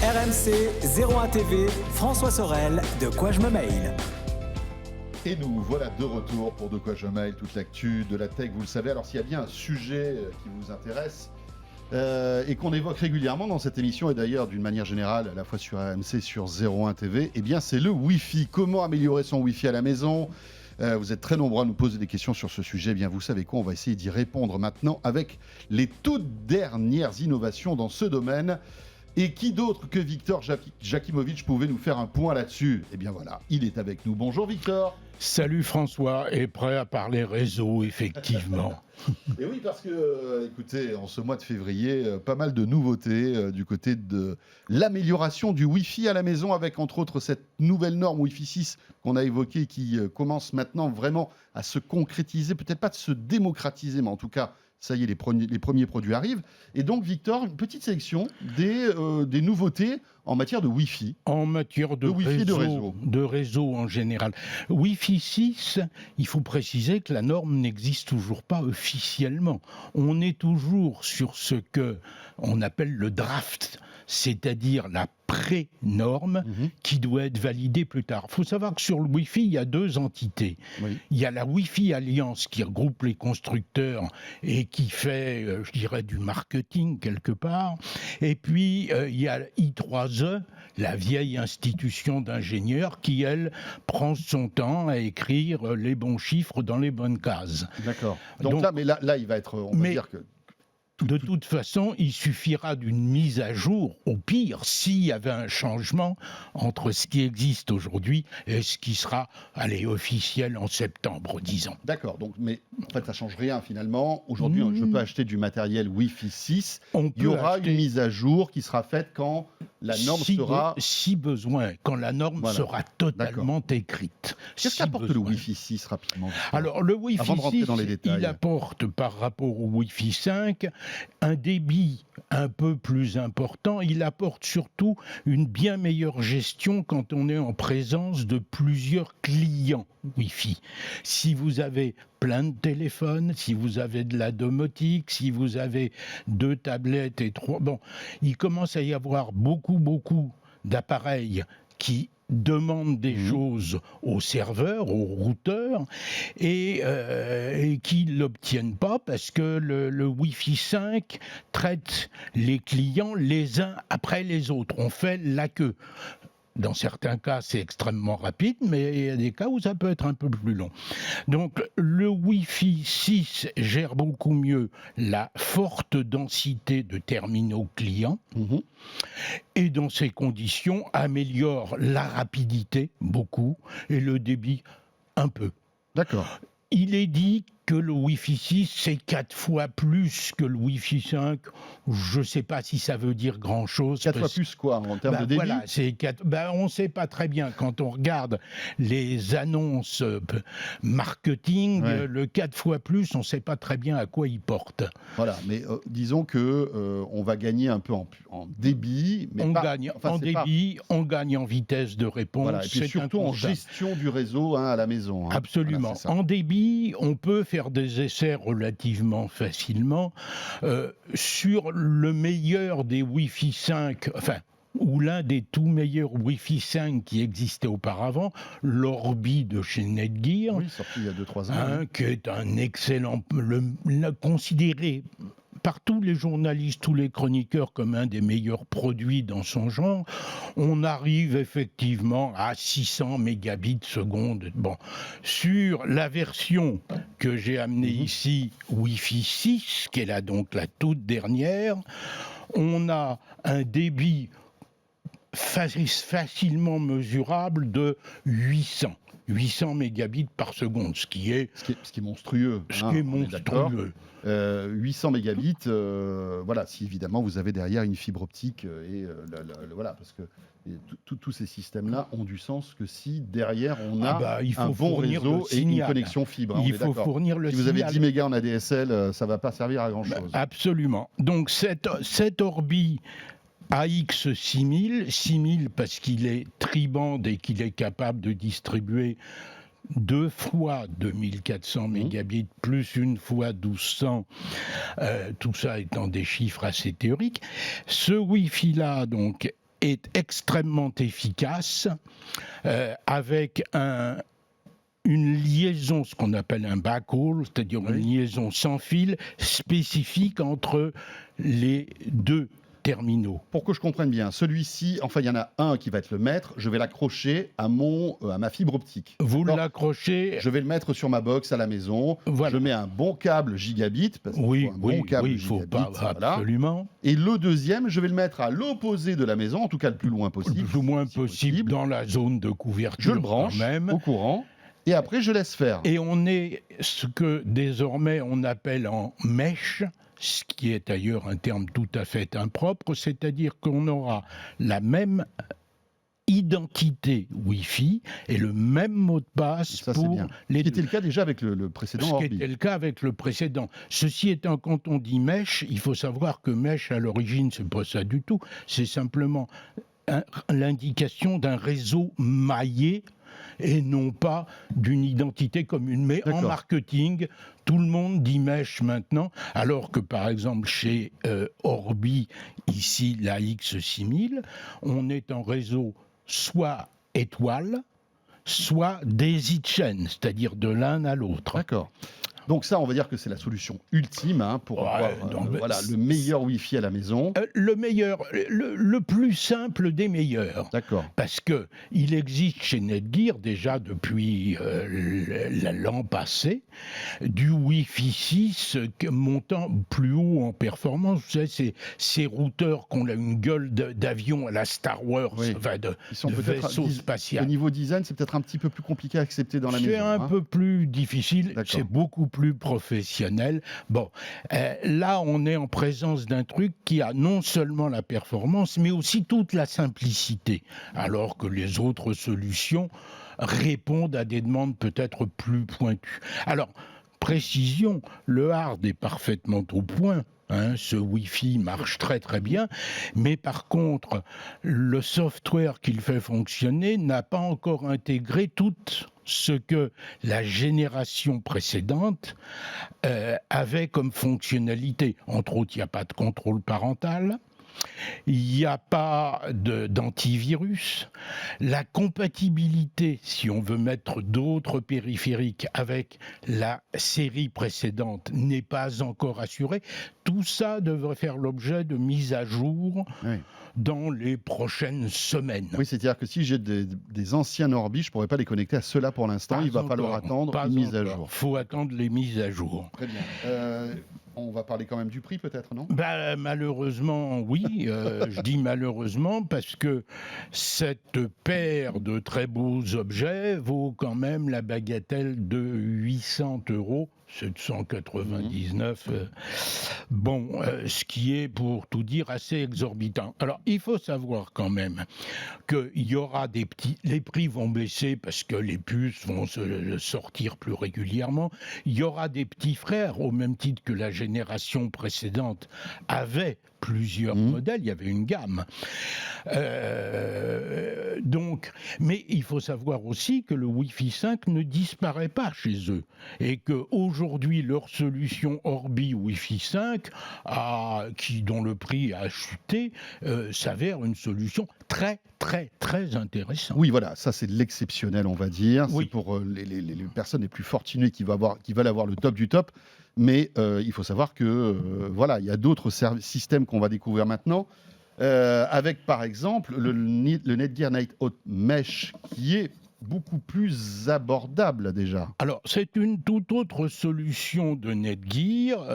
RMC 01 TV, François Sorel, De quoi je me mail. Et nous voilà de retour pour De quoi je mail, toute l'actu de la tech, vous le savez. Alors s'il y a bien un sujet qui vous intéresse et qu'on évoque régulièrement dans cette émission, et d'ailleurs d'une manière générale, à la fois sur RMC, sur 01 TV, eh bien c'est le Wi-Fi. Comment améliorer son Wi-Fi à la maison ? Vous êtes très nombreux à nous poser des questions sur ce sujet. Eh bien, vous savez quoi ? On va essayer d'y répondre maintenant avec les toutes dernières innovations dans ce domaine. Et qui d'autre que Victor Jakimovic pouvait nous faire un point là-dessus ? Eh bien voilà, il est avec nous. Bonjour Victor. Salut François, et prêt à parler réseau, effectivement. Et oui, parce que, écoutez, en ce mois de février, pas mal de nouveautés du côté de l'amélioration du Wi-Fi à la maison, avec entre autres cette nouvelle norme Wi-Fi 6 qu'on a évoquée, qui commence maintenant vraiment à se concrétiser, peut-être pas de se démocratiser, mais en tout cas, ça y est, les premiers produits arrivent. Et donc, Victor, une petite sélection des nouveautés en matière de Wi-Fi. En matière de Wi-Fi de réseau en général. Wi-Fi 6, il faut préciser que la norme n'existe toujours pas officiellement. On est toujours sur ce que on appelle le draft, c'est-à-dire la pré-norme qui doit être validée plus tard. Il faut savoir que sur le Wi-Fi, il y a deux entités. Oui. Il y a la Wi-Fi Alliance qui regroupe les constructeurs et qui fait, je dirais, du marketing quelque part. Et puis, il y a I3E, la vieille institution d'ingénieurs qui, elle, prend son temps à écrire les bons chiffres dans les bonnes cases. D'accord. Donc là, il va être, on va dire que... De toute façon, il suffira d'une mise à jour, au pire, s'il y avait un changement entre ce qui existe aujourd'hui et ce qui sera, officiel en septembre, disons. D'accord, donc, mais en fait, ça ne change rien finalement. Aujourd'hui, je peux acheter du matériel Wi-Fi 6. Il y aura une mise à jour qui sera faite quand la norme sera... Si besoin, quand la norme sera totalement écrite. Qu'est-ce qu'apporte le Wi-Fi 6 rapidement ? Alors, le Wi-Fi 6, il apporte par rapport au Wi-Fi 5 un débit un peu plus important. Il apporte surtout une bien meilleure gestion quand on est en présence de plusieurs clients Wi-Fi. Si vous avez plein de téléphones, si vous avez de la domotique, si vous avez 2 tablettes et 3... Bon, il commence à y avoir beaucoup d'appareils qui demandent des choses aux serveurs, aux routeurs, et qui ne l'obtiennent pas parce que le Wi-Fi 5 traite les clients les uns après les autres. On fait la queue. Dans certains cas, c'est extrêmement rapide, mais il y a des cas où ça peut être un peu plus long. Donc, le Wi-Fi 6 gère beaucoup mieux la forte densité de terminaux clients et, dans ces conditions, améliore la rapidité beaucoup et le débit un peu. D'accord. Il est dit que le Wi-Fi 6, c'est 4 fois plus que le Wi-Fi 5. Je ne sais pas si ça veut dire grand-chose. 4 fois plus quoi, en termes de débit ? Voilà, on ne sait pas très bien. Quand on regarde les annonces marketing, le 4 fois plus, on ne sait pas très bien à quoi il porte. Voilà, mais disons qu'on va gagner un peu en débit. Mais on gagne en débit, on gagne en vitesse de réponse. Voilà, et puis surtout en gestion du réseau à la maison. Absolument. Voilà, en débit, on peut faire des essais relativement facilement sur le meilleur des Wi-Fi 5, ou l'un des tout meilleurs Wi-Fi 5 qui existait auparavant, l'Orbi de chez Netgear, sorti il y a 2-3 ans, qui est un excellent, considéré par tous les journalistes, tous les chroniqueurs comme un des meilleurs produits dans son genre. On arrive effectivement à 600 mégabits seconde. Bon, sur la version que j'ai amenée ici, Wi-Fi 6, qui est donc la toute dernière, on a un débit facilement mesurable de 800 mégabits par seconde, ce qui est monstrueux. 800 mégabits, si évidemment vous avez derrière une fibre optique, parce que tous ces systèmes-là ont du sens que si derrière on a un bon réseau et une connexion fibre. Il faut fournir le signal. Si vous avez 10 mégas en ADSL, ça ne va pas servir à grand-chose. Absolument. Donc cet Orbi AX6000, 6000 parce qu'il est tri-bande et qu'il est capable de distribuer 2 fois 2400 mégabits plus 1 fois 1200, tout ça étant des chiffres assez théoriques. Ce Wi-Fi là donc est extrêmement efficace avec une liaison, ce qu'on appelle un backhaul, c'est-à-dire une liaison sans fil spécifique entre les deux terminaux. Pour que je comprenne bien, celui-ci, enfin il y en a un qui va être le maître, je vais l'accrocher à ma fibre optique. Vous l'accrochez. Je vais le mettre sur ma box à la maison. Voilà. Je mets un bon câble gigabit. Parce oui, il faut pas, absolument. Et le deuxième, je vais le mettre à l'opposé de la maison, en tout cas le plus loin possible. Le plus loin possible dans la zone de couverture. Je le branche au courant. Et après, je laisse faire. Et on est ce que désormais on appelle en mesh, ce qui est d'ailleurs un terme tout à fait impropre, c'est-à-dire qu'on aura la même identité Wi-Fi et le même mot de passe pour les deux. Ce qui était le cas déjà avec le précédent Orbi. Ce qui était le cas avec le précédent. Ceci étant, quand on dit mesh, il faut savoir que mesh, à l'origine, c'est pas ça du tout. C'est simplement l'indication d'un réseau maillé et non pas d'une identité commune. Mais en marketing, tout le monde dit mesh maintenant, alors que par exemple chez Orbi, ici la X6000, on est en réseau soit étoile, soit daisy chain, c'est-à-dire de l'un à l'autre. D'accord. Donc ça, on va dire que c'est la solution ultime pour avoir le meilleur Wi-Fi à la maison. Le meilleur, le plus simple des meilleurs. D'accord. Parce que il existe chez Netgear déjà depuis l'an passé du Wi-Fi 6 montant plus haut en performance. Vous savez, ces routeurs qui ont une gueule d'avion à la Star Wars, de vaisseau spatial. Au niveau design, c'est peut-être un petit peu plus compliqué à accepter dans la maison. C'est un peu plus difficile. C'est beaucoup plus professionnel. Bon, là, on est en présence d'un truc qui a non seulement la performance, mais aussi toute la simplicité, alors que les autres solutions répondent à des demandes peut-être plus pointues. Alors, précision, le hard est parfaitement au point. Ce Wi-Fi marche très très bien, mais par contre, le software qu'il fait fonctionner n'a pas encore intégré tout ce que la génération précédente avait comme fonctionnalité. Entre autres, il n'y a pas de contrôle parental. Il n'y a pas d'antivirus. La compatibilité, si on veut mettre d'autres périphériques avec la série précédente, n'est pas encore assurée. Tout ça devrait faire l'objet de mises à jour dans les prochaines semaines. Oui, c'est-à-dire que si j'ai des anciens Orbi, je ne pourrais pas les connecter à ceux-là pour l'instant. Il va falloir attendre une mise à jour. Il faut attendre les mises à jour. Très bien. On va parler quand même du prix peut-être, non ? Malheureusement, oui. Je dis malheureusement parce que cette paire de très beaux objets vaut quand même la bagatelle de 800 €. 799, ce qui est, pour tout dire, assez exorbitant. Alors, il faut savoir quand même qu'il y aura les prix vont baisser parce que les puces vont se sortir plus régulièrement. Il y aura des petits frères, au même titre que la génération précédente avait plusieurs modèles, il y avait une gamme. Mais il faut savoir aussi que le Wi-Fi 5 ne disparaît pas chez eux et qu'aujourd'hui leur solution Orbi Wi-Fi 5, dont le prix a chuté, s'avère une solution très très très intéressante. Oui, voilà, ça c'est de l'exceptionnel, on va dire. Oui. C'est pour les personnes les plus fortunées qui veulent avoir le top du top. Mais il faut savoir que il y a d'autres systèmes qu'on va découvrir maintenant, avec par exemple le Netgear Nighthawk Mesh, qui est beaucoup plus abordable déjà. Alors, c'est une toute autre solution de Netgear,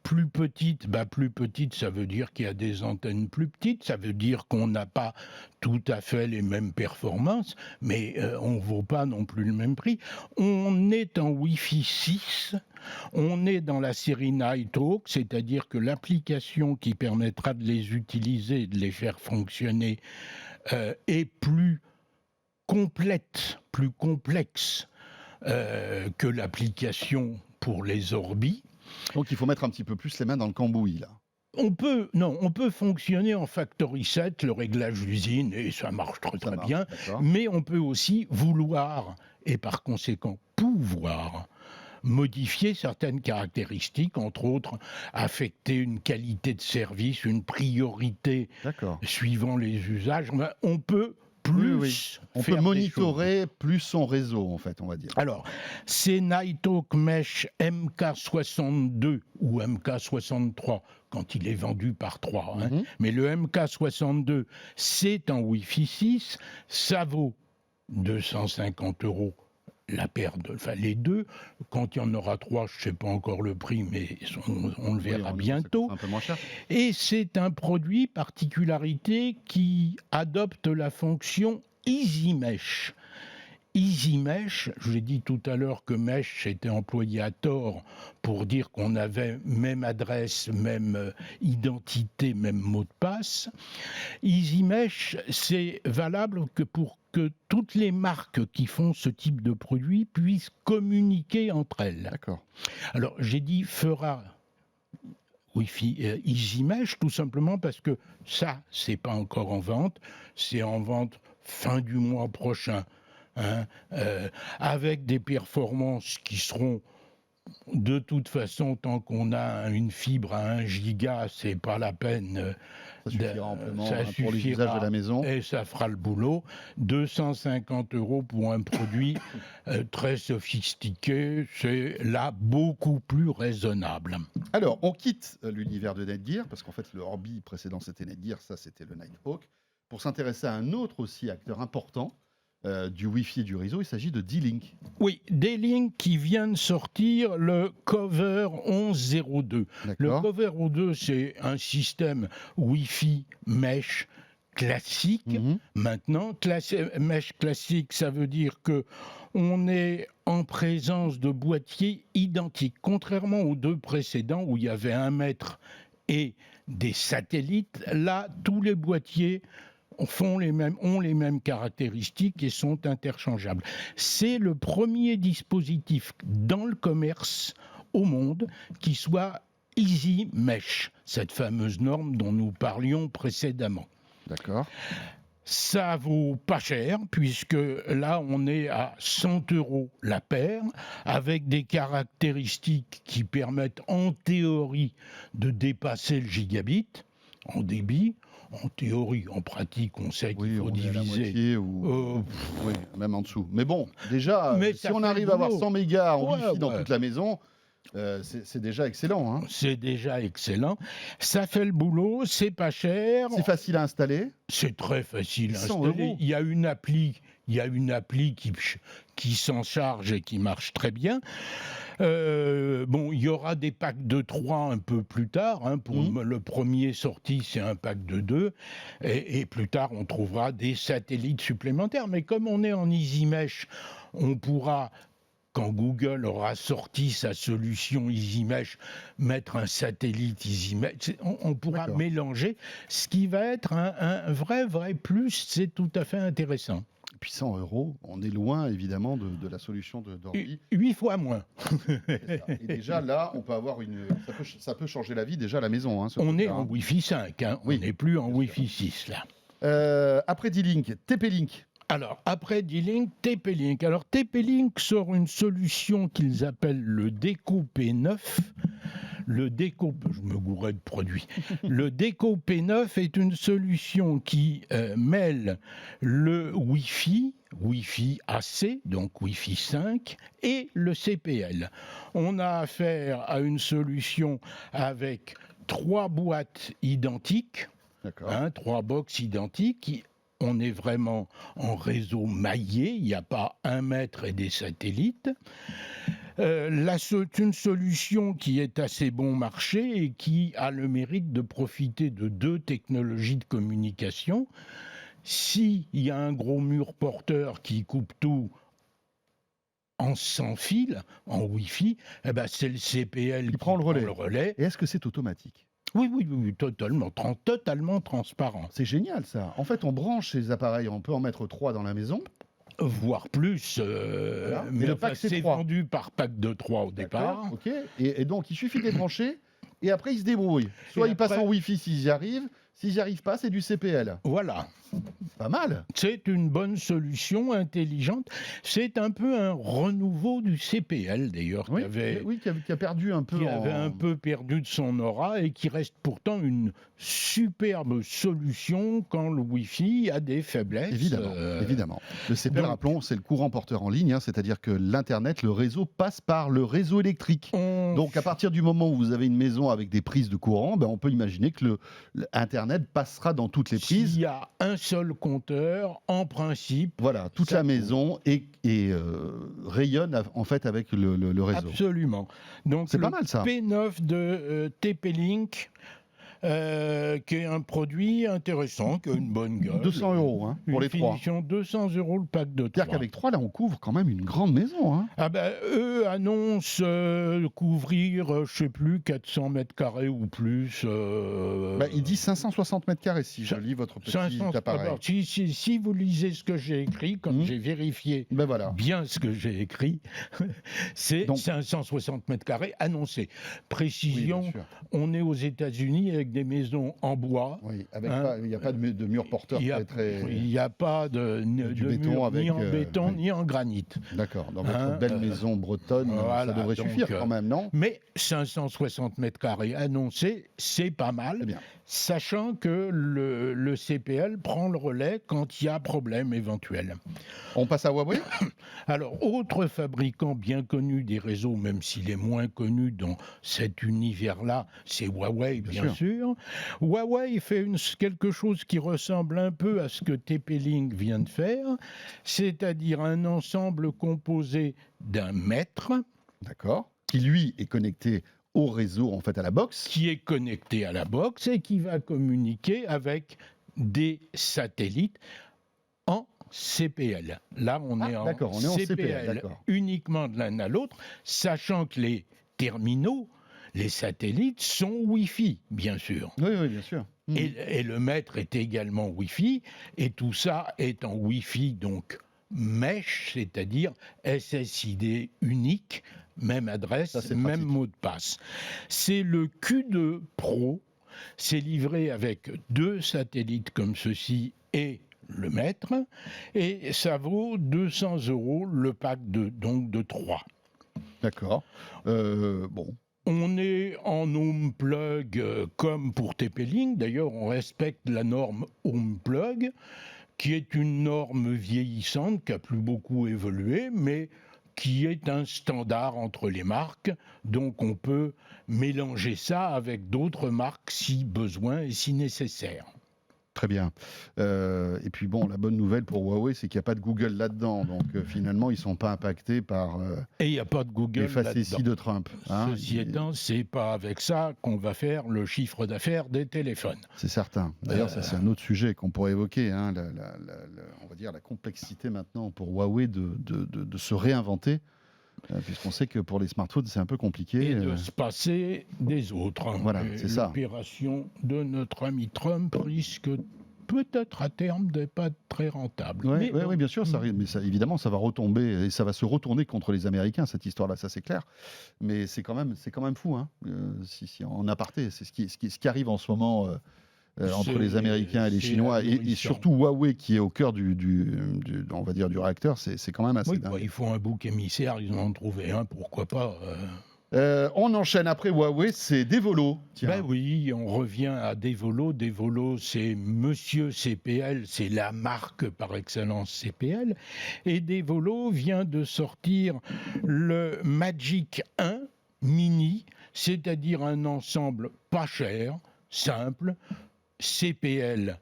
plus petite. Plus petite, ça veut dire qu'il y a des antennes plus petites, ça veut dire qu'on n'a pas tout à fait les mêmes performances, mais on ne vaut pas non plus le même prix. On est en Wi-Fi 6, on est dans la série Nighthawk, c'est-à-dire que l'application qui permettra de les utiliser et de les faire fonctionner est plus complexe que l'application pour les Orbi. Donc il faut mettre un petit peu plus les mains dans le cambouis, là. On peut fonctionner en Factory 7, le réglage d'usine, et ça marche très bien, mais on peut aussi vouloir, et par conséquent pouvoir, modifier certaines caractéristiques, entre autres affecter une qualité de service, une priorité suivant les usages. On peut on peut monitorer plus son réseau, en fait, on va dire. Alors, c'est Nighthawk Mesh MK62 ou MK63 quand il est vendu par 3. Mais le MK62, c'est en Wi-Fi 6, ça vaut 250 € la paire, les deux. Quand il y en aura 3, je ne sais pas encore le prix, mais on le verra bientôt. Un peu moins cher. Et c'est un produit particularité qui adopte la fonction Easy Mesh. Easy Mesh, je vous ai dit tout à l'heure que Mesh était employé à tort pour dire qu'on avait même adresse, même identité, même mot de passe. Easy Mesh, c'est valable que pour que toutes les marques qui font ce type de produit puissent communiquer entre elles. D'accord. Alors, j'ai dit fera Wi-Fi Easy Mesh, tout simplement parce que ça, c'est pas encore en vente. C'est en vente fin du mois prochain. Avec des performances qui seront de toute façon, tant qu'on a une fibre à 1 giga, c'est pas la peine. Ça suffira amplement pour les usages de la maison. Et ça fera le boulot. 250 € pour un produit très sophistiqué, c'est là beaucoup plus raisonnable. Alors, on quitte l'univers de Netgear, parce qu'en fait, le Orbi précédent, c'était Netgear, ça, c'était le Nighthawk, pour s'intéresser à un autre aussi acteur important du Wi-Fi et du réseau, il s'agit de D-Link. Oui, D-Link qui vient de sortir le Cover 1102. Le Cover 02, c'est un système Wi-Fi Mesh classique. Maintenant, Mesh classique, ça veut dire que on est en présence de boîtiers identiques, contrairement aux deux précédents où il y avait 1 mètre et des satellites. Là, tous les boîtiers ont les mêmes caractéristiques et sont interchangeables. C'est le premier dispositif dans le commerce au monde qui soit Easy Mesh, cette fameuse norme dont nous parlions précédemment. D'accord. Ça vaut pas cher, puisque là, on est à 100 € la paire, avec des caractéristiques qui permettent en théorie de dépasser le gigabit en débit. En théorie, en pratique, on sait qu'il faut diviser. Oui, même en dessous. Mais bon, déjà, si on arrive à avoir 100 mégas en Wi-Fi dans toute la maison, c'est déjà excellent. C'est déjà excellent. Ça fait le boulot, c'est pas cher. C'est facile à installer. C'est très facile à installer. Il y a une appli qui s'en charge et qui marche très bien. Il y aura des packs de 3 un peu plus tard. Pour le premier sorti, c'est un pack de 2. Et plus tard, on trouvera des satellites supplémentaires. Mais comme on est en Easy Mesh, on pourra, quand Google aura sorti sa solution Easy Mesh, mettre un satellite Easy Mesh. On pourra mélanger, ce qui va être un vrai plus. C'est tout à fait intéressant. Puis 100 €, on est loin évidemment de la solution d'Orbi. 8 fois moins. Et déjà là, on peut avoir ça peut changer la vie déjà à la maison. On est en Wi-Fi 5, on n'est plus en Wi-Fi 6 là. Après D-Link, TP-Link. Alors, après D-Link, TP-Link. Alors, TP-Link sort une solution qu'ils appellent le Deco P9. Je me gourais de produits. Le Deco P9 est une solution qui mêle le Wi-Fi AC, donc Wi-Fi 5, et le CPL. On a affaire à une solution avec 3 boîtes identiques, 3 box identiques. On est vraiment en réseau maillé, il n'y a pas 1 mètre et des satellites. C'est une solution qui est assez bon marché et qui a le mérite de profiter de 2 technologies de communication. S'il y a un gros mur porteur qui coupe tout en sans fil, en Wi-Fi, c'est le CPL qui prend le relais. Et est-ce que c'est automatique ? Oui, totalement transparent. C'est génial ça. En fait, on branche ces appareils, on peut en mettre 3 dans la maison. Voire plus, mais le pack c'est vendu par pack de 3 au départ. Et donc, il suffit de les brancher, et après, ils se débrouillent. Soit ils passent en Wi-Fi s'ils y arrivent, Si j'y arrive pas, c'est du CPL. Voilà. Pas mal. C'est une bonne solution intelligente. C'est un peu un renouveau du CPL d'ailleurs, qui a perdu un peu. Qui avait un peu perdu de son aura et qui reste pourtant une superbe solution quand le Wi-Fi a des faiblesses. Évidemment. Le CPL, rappelons, c'est le courant porteur en ligne, c'est-à-dire que l'Internet, le réseau passe par le réseau électrique. Donc à partir du moment où vous avez une maison avec des prises de courant, on peut imaginer que l'Internet passera dans toutes les prises. S'il y a un seul compteur, en principe. Voilà, toute la maison rayonne en fait avec le réseau. Absolument. Donc c'est pas mal ça. P9 de TP-Link. Qui est un produit intéressant, qui a une bonne gueule. 200 € pour les 3. 200 € le pack de 3. C'est-à-dire qu'avec 3, là, on couvre quand même une grande maison. Eux annoncent couvrir, je ne sais plus, 400 mètres carrés ou plus. Ils disent 560 mètres carrés, si je lis votre petit appareil. Si vous lisez ce que j'ai écrit, comme j'ai vérifié bien ce que j'ai écrit, c'est 560 mètres carrés annoncés. Précision, on est aux États-Unis avec des maisons en bois. Oui, il n'y a pas de mur porteur très... Il n'y a pas de béton mur ni en béton ni en granit. D'accord, dans votre belle maison bretonne, ça devrait suffire quand même, non? Mais 560 mètres carrés annoncés, c'est pas mal, sachant que le CPL prend le relais quand il y a problème éventuel. On passe à Huawei? Alors, autre fabricant bien connu des réseaux, même s'il est moins connu dans cet univers-là, c'est Huawei, bien sûr. Huawei fait quelque chose qui ressemble un peu à ce que TP-Link vient de faire, c'est-à-dire un ensemble composé d'un mètre. D'accord. Qui, lui, est connecté au réseau, en fait, à la box. Qui est connecté à la box et qui va communiquer avec des satellites en CPL. Là, on est en CPL uniquement de l'un à l'autre, sachant que les terminaux, les satellites sont Wi-Fi, bien sûr. Oui, bien sûr. Et le mètre est également Wi-Fi, et tout ça est en Wi-Fi, donc mesh, c'est-à-dire SSID unique, même adresse, même mot de passe. C'est le Q2 Pro, c'est livré avec 2 satellites comme ceci et le mètre, et ça vaut 200 € le pack de 3. D'accord. On est en home plug comme pour TP-Link. D'ailleurs, on respecte la norme home plug, qui est une norme vieillissante, qui a plus beaucoup évolué, mais qui est un standard entre les marques. Donc on peut mélanger ça avec d'autres marques si besoin et si nécessaire. Très bien. Et puis la bonne nouvelle pour Huawei, c'est qu'il n'y a pas de Google là-dedans. Donc finalement, ils ne sont pas impactés par et il n'y a pas de Google les facéties de Trump. Ceci étant, ce n'est pas avec ça qu'on va faire le chiffre d'affaires des téléphones. C'est certain. D'ailleurs, ça c'est un autre sujet qu'on pourrait évoquer. On va dire la complexité maintenant pour Huawei de se réinventer. Puisqu'on sait que pour les smartphones, c'est un peu compliqué. Et de se passer des autres. Voilà, c'est ça. L'opération de notre ami Trump risque peut-être à terme de pas être très rentable. Oui, bien sûr, mais évidemment, ça va retomber et ça va se retourner contre les Américains, cette histoire-là, ça c'est clair. Mais c'est quand même fou, si en aparté, c'est ce qui arrive en ce moment. Entre les Américains et les Chinois, et surtout Huawei qui est au cœur on va dire, du réacteur, c'est quand même assez dingue. Il faut un bouc émissaire, ils en ont trouvé un, pourquoi pas. On enchaîne après Huawei, c'est Devolo. Oui, on revient à Devolo. Devolo, c'est Monsieur CPL, c'est la marque par excellence CPL. Et Devolo vient de sortir le Magic 1 Mini, c'est-à-dire un ensemble pas cher, simple, CPL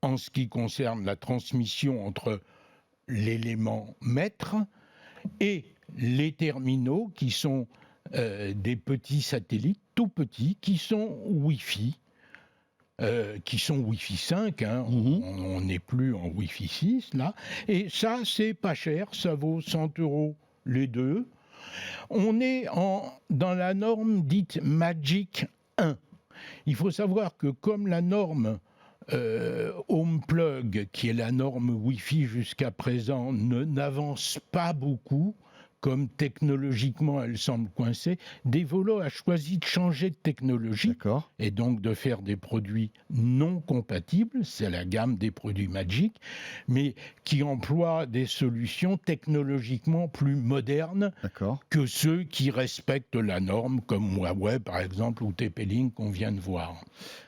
en ce qui concerne la transmission entre l'élément mètre et les terminaux qui sont des petits satellites tout petits qui sont Wi-Fi. Qui sont Wi-Fi 5, on n'est plus en Wi-Fi 6 là, et ça c'est pas cher, ça vaut 100 € les deux. On est dans la norme dite Magic 1. Il faut savoir que comme la norme Home Plug, qui est la norme Wi-Fi jusqu'à présent, n'avance pas beaucoup, comme technologiquement elle semble coincée, Devolo a choisi de changer de technologie et donc de faire des produits non compatibles, c'est la gamme des produits Magic, mais qui emploient des solutions technologiquement plus modernes que ceux qui respectent la norme, comme Huawei par exemple ou TP-Link qu'on vient de voir.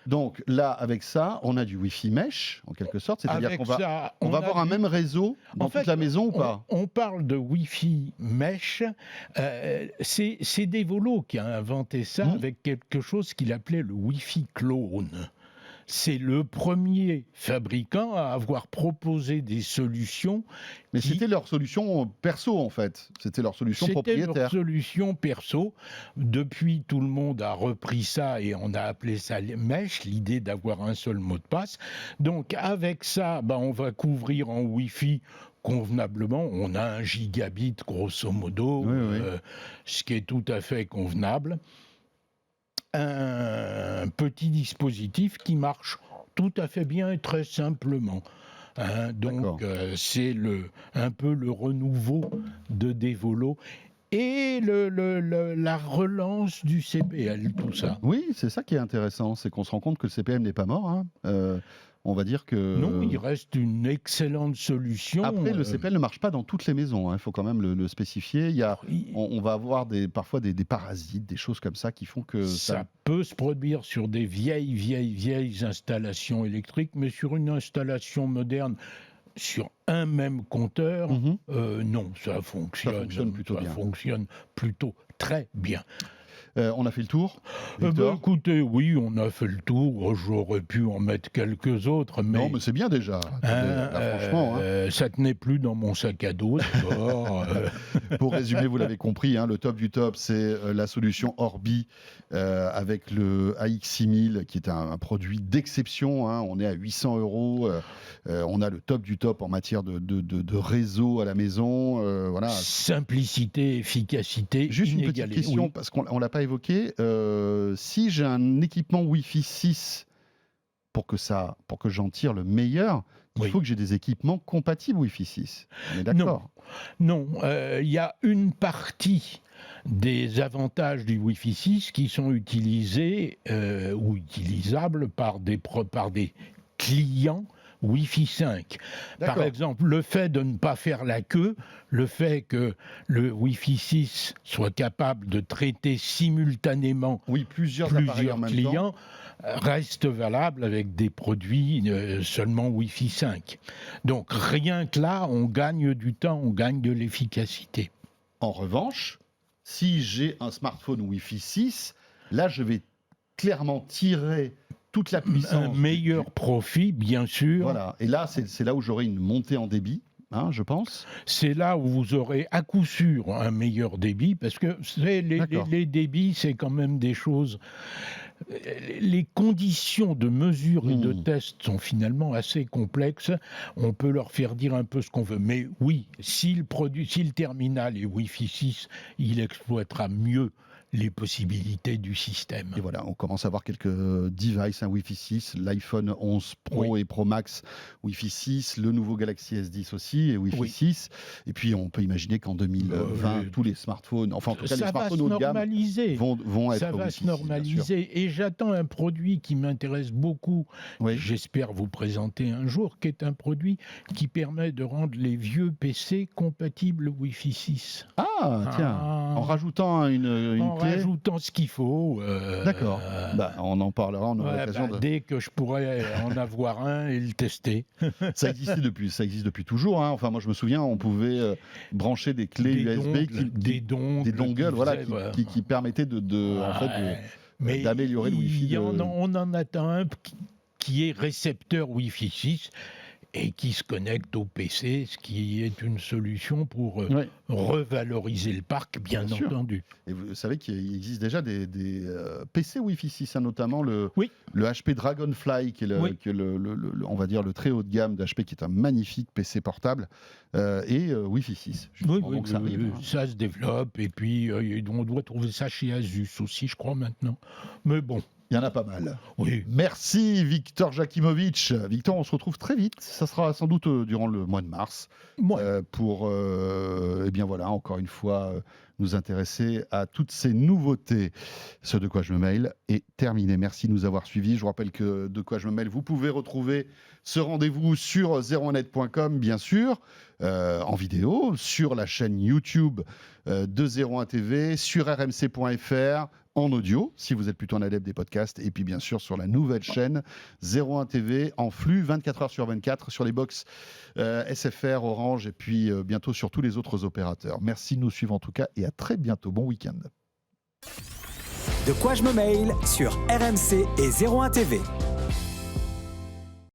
Donc là, avec ça, on a du Wi-Fi mesh, en quelque sorte, c'est-à-dire qu'on va avoir un même réseau dans toute la maison ou pas? On parle de Wi-Fi mesh, c'est Devolo qui a inventé ça avec quelque chose qu'il appelait le Wi-Fi clone. C'est le premier fabricant à avoir proposé des solutions. Mais c'était leur solution perso, en fait. C'était leur solution propriétaire. C'était leur solution perso. Depuis, tout le monde a repris ça et on a appelé ça mesh, l'idée d'avoir un seul mot de passe. Donc, avec ça, on va couvrir en Wi-Fi convenablement. On a 1 gigabit, grosso modo, ce qui est tout à fait convenable. Un petit dispositif qui marche tout à fait bien et très simplement. Donc c'est un peu le renouveau de Devolo et la relance du CPL, tout ça. Oui, c'est ça qui est intéressant, c'est qu'on se rend compte que le CPM n'est pas mort. On va dire que... Non, il reste une excellente solution. Après, le CPL ne marche pas dans toutes les maisons, il faut quand même le spécifier. On va avoir parfois des parasites, des choses comme ça qui font que... Ça peut se produire sur des vieilles installations électriques, mais sur une installation moderne, sur un même compteur, non, ça fonctionne plutôt bien. Ça fonctionne plutôt très bien. On a fait le tour, écoutez, oui, on a fait le tour. J'aurais pu en mettre quelques autres, mais... Non, mais c'est bien déjà. Là, franchement, ça tenait plus dans mon sac à dos. Pour résumer, vous l'avez compris, le top du top, c'est la solution Orbi avec le AX6000, qui est un produit d'exception. On est à 800 €. On a le top du top en matière de réseau à la maison. Voilà. Simplicité, efficacité, juste inégalée. Une petite question, parce qu'on l'a pas évoqué. Si j'ai un équipement Wi-Fi 6 pour que j'en tire le meilleur, il faut que j'ai des équipements compatibles Wi-Fi 6. On est d'accord? Non, il y a une partie des avantages du Wi-Fi 6 qui sont utilisés ou utilisables par des clients Wi-Fi 5. Par exemple, le fait de ne pas faire la queue, le fait que le Wi-Fi 6 soit capable de traiter simultanément plusieurs clients reste valable avec des produits seulement Wi-Fi 5. Donc rien que là, on gagne du temps, on gagne de l'efficacité. En revanche, si j'ai un smartphone Wi-Fi 6, là je vais clairement tirer toute la puissance. Un meilleur profit, bien sûr. Voilà. Et là, c'est là où j'aurai une montée en débit, je pense. C'est là où vous aurez à coup sûr un meilleur débit, parce que les débits, c'est quand même des choses... Les conditions de mesure et de test sont finalement assez complexes. On peut leur faire dire un peu ce qu'on veut. Mais oui, si le terminal est Wi-Fi 6, il exploitera mieux les possibilités du système. Et voilà, on commence à avoir quelques devices Wi-Fi 6, l'iPhone 11 Pro et Pro Max Wi-Fi 6, le nouveau Galaxy S10 aussi et Wi-Fi 6. Et puis on peut imaginer qu'en 2020, tous les smartphones, enfin en tout cas les smartphones haut de gamme vont être ça va se normaliser. Et j'attends un produit qui m'intéresse beaucoup, j'espère vous présenter un jour, qui est un produit qui permet de rendre les vieux PC compatibles Wi-Fi 6. Ah, tiens, en rajoutant une clé. Rajoutant ce qu'il faut. D'accord. On en parlera, on aura l'occasion de... Dès que je pourrai en avoir un et le tester. Ça existe depuis toujours. Enfin, moi, je me souviens, on pouvait brancher des clés USB, des dongles, qui permettaient d'améliorer le Wi-Fi. On en attend un qui est récepteur Wi-Fi 6. Et qui se connecte au PC, ce qui est une solution pour revaloriser le parc, bien entendu. Et vous savez qu'il existe déjà des PC Wi-Fi 6, notamment le HP Dragonfly, qui est on va dire le très haut de gamme d'HP, qui est un magnifique PC portable, et Wi-Fi 6. Donc ça se développe, et puis on doit trouver ça chez Asus aussi, je crois, maintenant. Mais bon. Il y en a pas mal. Oui. Merci Victor Jakimovic. Victor, on se retrouve très vite. Ça sera sans doute durant le mois de mars pour, eh bien voilà, encore une fois, nous intéresser à toutes ces nouveautés. Ce De quoi je me mail est terminé. Merci de nous avoir suivis. Je vous rappelle que De quoi je me mail, vous pouvez retrouver ce rendez-vous sur 01net.com, bien sûr, en vidéo, sur la chaîne YouTube de 01 TV, sur rmc.fr, en audio, si vous êtes plutôt un adepte des podcasts, et puis bien sûr sur la nouvelle chaîne 01 TV, en flux 24 heures sur 24, sur les box SFR, Orange, et puis bientôt sur tous les autres opérateurs. Merci de nous suivre en tout cas, et à très bientôt. Bon week-end. De quoi je me mail sur RMC et 01 TV.